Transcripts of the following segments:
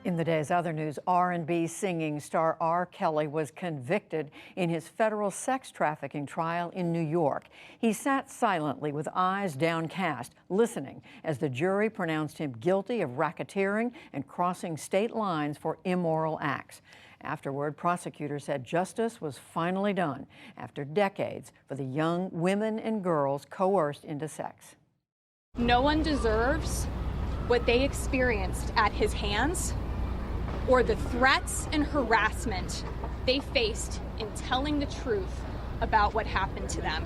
In the day's other news, R&B singing star R. Kelly was convicted in his federal sex trafficking trial in New York. He sat silently with eyes downcast, listening as the jury pronounced him guilty of racketeering and crossing state lines for immoral acts. Afterward, prosecutors said justice was finally done after decades for the young women and girls coerced into sex. No one deserves what they experienced at his hands or the threats and harassment they faced in telling the truth about what happened to them.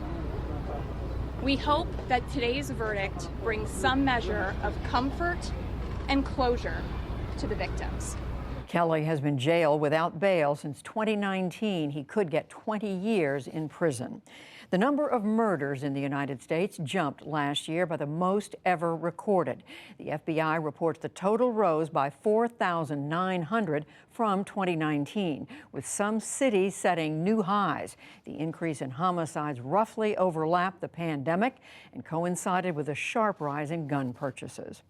We hope that today's verdict brings some measure of comfort and closure to the victims. Kelly has been jailed without bail since 2019. He could get 20 years in prison. The number of murders in the United States jumped last year by the most ever recorded. The FBI reports the total rose by 4,900 from 2019, with some cities setting new highs. The increase in homicides roughly overlapped the pandemic and coincided with a sharp rise in gun purchases.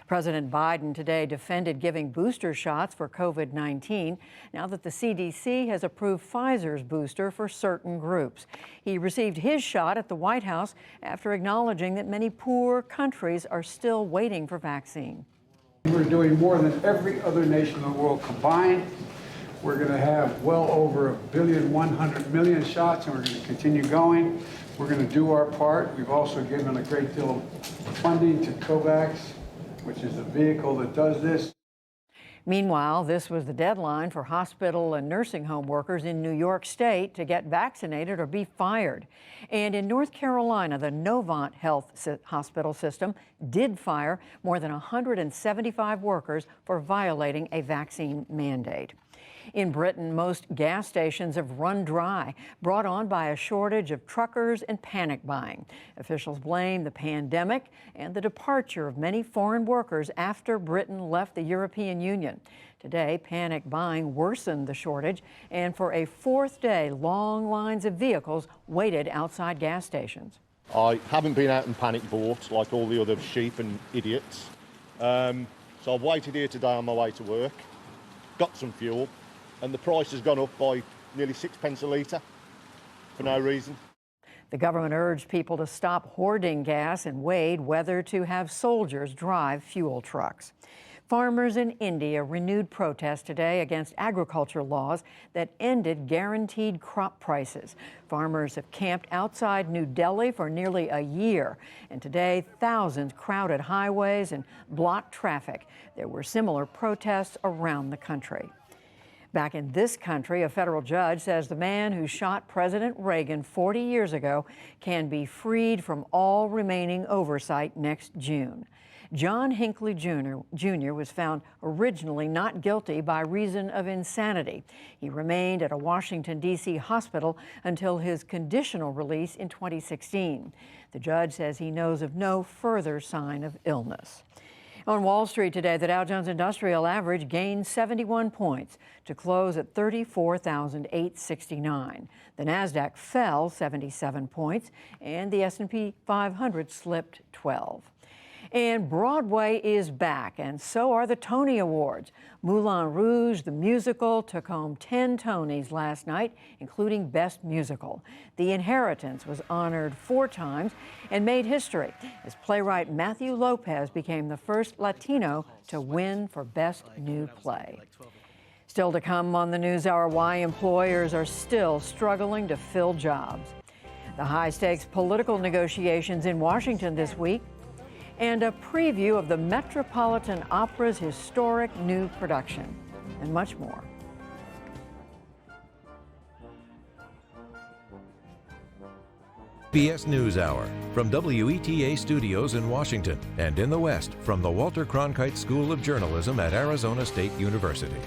President Biden today defended giving booster shots for COVID-19 now that the CDC has approved Pfizer's booster for certain groups. He received his shot at the White House after acknowledging that many poor countries are still waiting for vaccine. We're doing more than every other nation in the world combined. We're going to have well over 1,100,000,000 shots, and we're going to continue going. We're going to do our part. We've also given a great deal of funding to COVAX, which is the vehicle that does this. Meanwhile, this was the deadline for hospital and nursing home workers in New York State to get vaccinated or be fired. And in North Carolina, the Novant Health Hospital System did fire more than 175 workers for violating a vaccine mandate. In Britain, most gas stations have run dry, brought on by a shortage of truckers and panic buying. Officials blame the pandemic and the departure of many foreign workers after Britain left the European Union. Today, panic buying worsened the shortage, and for a fourth day, long lines of vehicles waited outside gas stations. I haven't been out and panic bought like all the other sheep and idiots. So I've waited here today on my way to work, got some fuel, and the price has gone up by nearly 6 pence a litre for no reason. The government urged people to stop hoarding gas and weighed whether to have soldiers drive fuel trucks. Farmers in India renewed protests today against agriculture laws that ended guaranteed crop prices. Farmers have camped outside New Delhi for nearly a year, and today thousands crowded highways and blocked traffic. There were similar protests around the country. Back in this country, a federal judge says the man who shot President Reagan 40 years ago can be freed from all remaining oversight next June. John Hinckley Jr. was found originally not guilty by reason of insanity. He remained at a Washington, D.C. hospital until his conditional release in 2016. The judge says he knows of no further sign of illness. On Wall Street today, the Dow Jones Industrial Average gained 71 points to close at 34,869. The Nasdaq fell 77 points, and the S&P 500 slipped 12. And Broadway is back, and so are the Tony Awards. Moulin Rouge, the musical, took home 10 Tonys last night, including Best Musical. The Inheritance was honored 4 times and made history as playwright Matthew Lopez became the first Latino to win for Best New Play. Still to come on the NewsHour, why employers are still struggling to fill jobs. The high-stakes political negotiations in Washington this week, and a preview of the Metropolitan Opera's historic new production, and much more. CBS NewsHour from WETA Studios in Washington and in the West from the Walter Cronkite School of Journalism at Arizona State University.